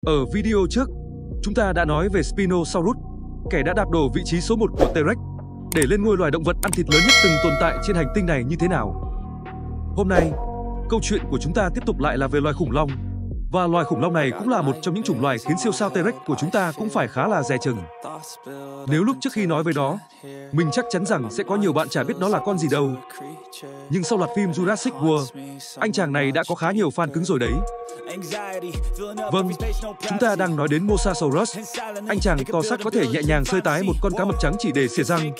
Ở video trước, chúng ta đã nói về Spinosaurus, kẻ đã đạp đổ vị trí số 1 của T-Rex để lên ngôi loài động vật ăn thịt lớn nhất từng tồn tại trên hành tinh này như thế nào. Hôm nay, câu chuyện của chúng ta tiếp tục lại là về loài khủng long. Và loài khủng long này cũng là một trong những chủng loài khiến siêu sao T-Rex của chúng ta cũng phải khá là dè chừng. Nếu lúc trước khi nói về nó, mình chắc chắn rằng sẽ có nhiều bạn chả biết nó là con gì đâu. Nhưng sau loạt phim Jurassic World, anh chàng này đã có khá nhiều fan cứng rồi đấy. Vâng, chúng ta đang nói đến Mosasaurus. Anh chàng to xác có thể nhẹ nhàng sơi tái một con cá mập trắng chỉ để xỉa răng,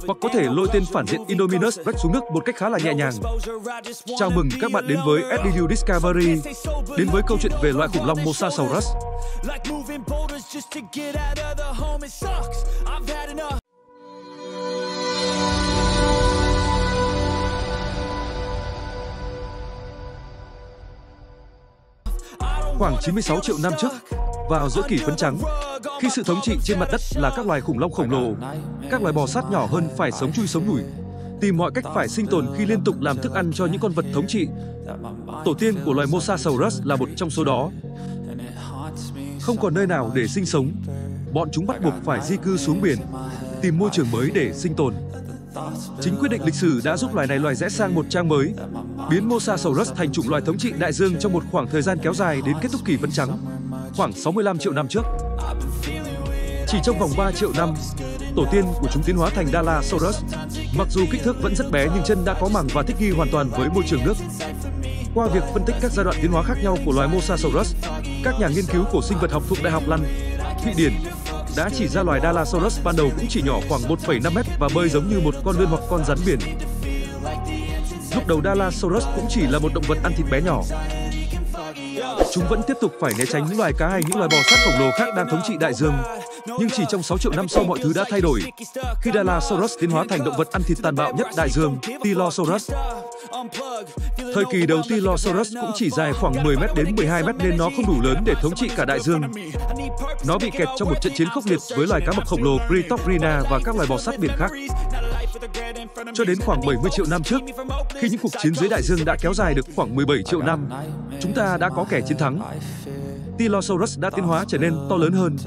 hoặc có thể lôi tên phản diện Indominus Rex xuống nước một cách khá là nhẹ nhàng. Chào mừng các bạn đến với SDU Discovery, đến với câu chuyện về loài khủng long Mosasaurus. Khoảng 96 triệu năm trước, vào giữa kỷ phấn trắng, khi sự thống trị trên mặt đất là các loài khủng long khổng lồ, các loài bò sát nhỏ hơn phải sống chui sống nhủi, tìm mọi cách phải sinh tồn khi liên tục làm thức ăn cho những con vật thống trị. Tổ tiên của loài Mosasaurus là một trong số đó. Không còn nơi nào để sinh sống, bọn chúng bắt buộc phải di cư xuống biển, tìm môi trường mới để sinh tồn. Chính quyết định lịch sử đã giúp loài này loài rẽ sang một trang mới, biến Mosasaurus thành chủng loài thống trị đại dương trong một khoảng thời gian kéo dài đến kết thúc kỷ phấn trắng, khoảng 65 triệu năm trước. Chỉ trong vòng 3 triệu năm, tổ tiên của chúng tiến hóa thành Dilophosaurus. Mặc dù kích thước vẫn rất bé nhưng chân đã có màng và thích nghi hoàn toàn với môi trường nước. Qua việc phân tích các giai đoạn tiến hóa khác nhau của loài Mosasaurus, các nhà nghiên cứu của sinh vật học thuộc Đại học Lund, Thụy Điển đã chỉ ra loài Dilophosaurus ban đầu cũng chỉ nhỏ khoảng 1,5 mét và bơi giống như một con lươn hoặc con rắn biển. Lúc đầu Dilophosaurus cũng chỉ là một động vật ăn thịt bé nhỏ. Chúng vẫn tiếp tục phải né tránh những loài cá hay những loài bò sát khổng lồ khác đang thống trị đại dương. Nhưng chỉ trong 6 triệu năm sau mọi thứ đã thay đổi, khi Dilophosaurus tiến hóa thành động vật ăn thịt tàn bạo nhất đại dương, Tyrannosaurus. Thời kỳ đầu Tyrannosaurus cũng chỉ dài khoảng 10 m đến 12 m nên nó không đủ lớn để thống trị cả đại dương. Nó bị kẹt trong một trận chiến khốc liệt với loài cá mập khổng lồ Cryptophrina và các loài bò sát biển khác. Cho đến khoảng 70 triệu năm trước, khi những cuộc chiến dưới đại dương đã kéo dài được khoảng 17 triệu năm, chúng ta đã có kẻ chiến thắng. Tyrannosaurus đã tiến hóa trở nên to lớn hơn,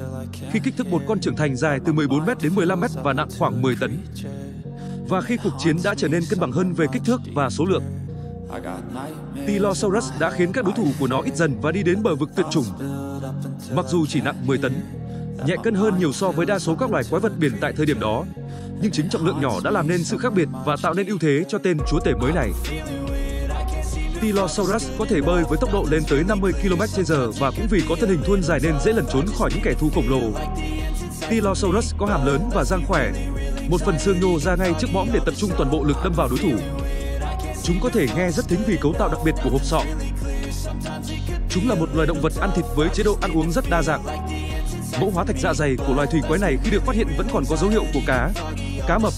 khi kích thước một con trưởng thành dài từ 14 m đến 15 m và nặng khoảng 10 tấn. Và khi cuộc chiến đã trở nên cân bằng hơn về kích thước và số lượng, Tyrannosaurus đã khiến các đối thủ của nó ít dần và đi đến bờ vực tuyệt chủng. Mặc dù chỉ nặng 10 tấn, nhẹ cân hơn nhiều so với đa số các loài quái vật biển tại thời điểm đó, nhưng chính trọng lượng nhỏ đã làm nên sự khác biệt và tạo nên ưu thế cho tên chúa tể mới này. Tyrannosaurus có thể bơi với tốc độ lên tới 50 km/h và cũng vì có thân hình thuôn dài nên dễ lẩn trốn khỏi những kẻ thù khổng lồ. Tyrannosaurus có hàm lớn và răng khỏe, một phần xương nhô ra ngay trước mõm để tập trung toàn bộ lực đâm vào đối thủ. Chúng có thể nghe rất thính vì cấu tạo đặc biệt của hộp sọ. Chúng là một loài động vật ăn thịt với chế độ ăn uống rất đa dạng. Mẫu hóa thạch dạ dày của loài thủy quái này khi được phát hiện vẫn còn có dấu hiệu của cá mập,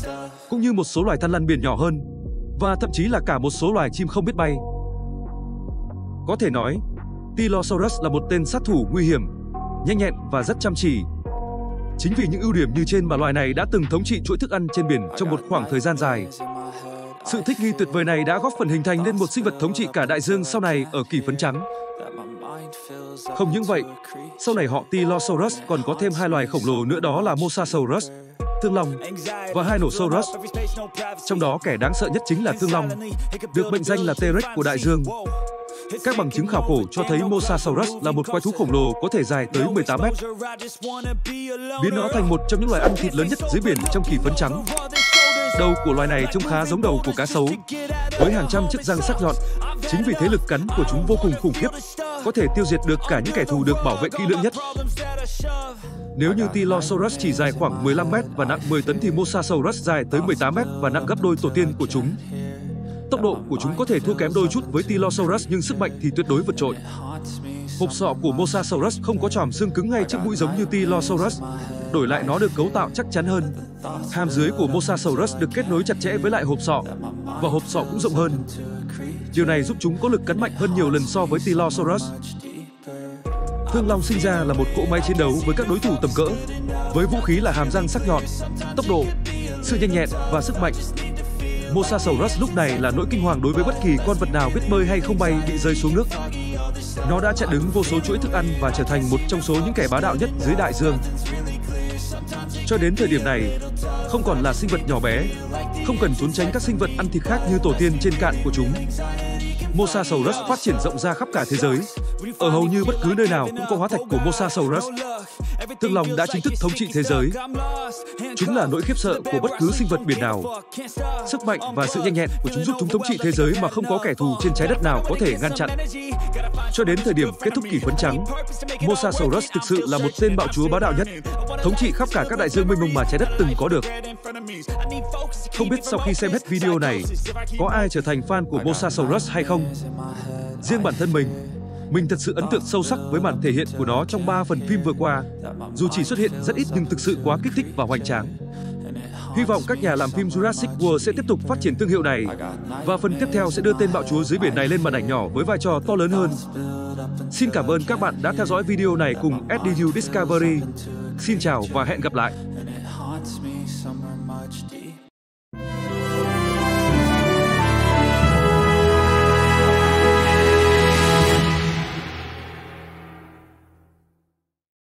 cũng như một số loài than lằn biển nhỏ hơn, và thậm chí là cả một số loài chim không biết bay. Có thể nói, Tyrannosaurus là một tên sát thủ nguy hiểm, nhanh nhẹn và rất chăm chỉ. Chính vì những ưu điểm như trên mà loài này đã từng thống trị chuỗi thức ăn trên biển trong một khoảng thời gian dài. Sự thích nghi tuyệt vời này đã góp phần hình thành nên một sinh vật thống trị cả đại dương sau này ở kỷ phấn trắng. Không những vậy, sau này họ Tyrannosaurus còn có thêm hai loài khổng lồ nữa, đó là Mosasaurus, Thương Long, và Dinosaurus. Trong đó kẻ đáng sợ nhất chính là Thương Long, được mệnh danh là T-Rex của đại dương. Các bằng chứng khảo cổ cho thấy Mosasaurus là một quái thú khổng lồ có thể dài tới 18 mét, biến nó thành một trong những loài ăn thịt lớn nhất dưới biển trong kỷ phấn trắng. Đầu của loài này trông khá giống đầu của cá sấu, với hàng trăm chiếc răng sắc nhọn. Chính vì thế lực cắn của chúng vô cùng khủng khiếp, có thể tiêu diệt được cả những kẻ thù được bảo vệ kỹ lưỡng nhất. Nếu như Tyrannosaurus chỉ dài khoảng 15 m và nặng 10 tấn thì Mosasaurus dài tới 18 m và nặng gấp đôi tổ tiên của chúng. Tốc độ của chúng có thể thua kém đôi chút với Tyrannosaurus nhưng sức mạnh thì tuyệt đối vượt trội. Hộp sọ của Mosasaurus không có chòm xương cứng ngay trước mũi giống như Tyrannosaurus. Đổi lại nó được cấu tạo chắc chắn hơn. Hàm dưới của Mosasaurus được kết nối chặt chẽ với lại hộp sọ, và hộp sọ cũng rộng hơn. Điều này giúp chúng có lực cắn mạnh hơn nhiều lần so với Tyrannosaurus. Thương Long sinh ra là một cỗ máy chiến đấu với các đối thủ tầm cỡ, với vũ khí là hàm răng sắc nhọn, tốc độ, sự nhanh nhẹn và sức mạnh. Mosasaurus lúc này là nỗi kinh hoàng đối với bất kỳ con vật nào biết bơi hay không bay bị rơi xuống nước. Nó đã chặn đứng vô số chuỗi thức ăn và trở thành một trong số những kẻ bá đạo nhất dưới đại dương. Cho đến thời điểm này, không còn là sinh vật nhỏ bé, không cần trốn tránh các sinh vật ăn thịt khác như tổ tiên trên cạn của chúng. Mosasaurus phát triển rộng ra khắp cả thế giới. Ở hầu như bất cứ nơi nào cũng có hóa thạch của Mosasaurus. Thương lòng đã chính thức thống trị thế giới. Chúng là nỗi khiếp sợ của bất cứ sinh vật biển nào. Sức mạnh và sự nhanh nhẹn của chúng giúp chúng thống trị thế giới mà không có kẻ thù trên trái đất nào có thể ngăn chặn. Cho đến thời điểm kết thúc kỷ phấn trắng, Mosasaurus thực sự là một tên bạo chúa bá đạo nhất, thống trị khắp cả các đại dương mênh mông mà trái đất từng có được. Không biết sau khi xem hết video này, có ai trở thành fan của Mosasaurus hay không? Riêng bản thân mình thật sự ấn tượng sâu sắc với màn thể hiện của nó trong 3 phần phim vừa qua. Dù chỉ xuất hiện rất ít nhưng thực sự quá kích thích và hoành tráng. Hy vọng các nhà làm phim Jurassic World sẽ tiếp tục phát triển thương hiệu này và phần tiếp theo sẽ đưa tên bạo chúa dưới biển này lên màn ảnh nhỏ với vai trò to lớn hơn. Xin cảm ơn các bạn đã theo dõi video này cùng SDU Discovery. Xin chào và hẹn gặp lại.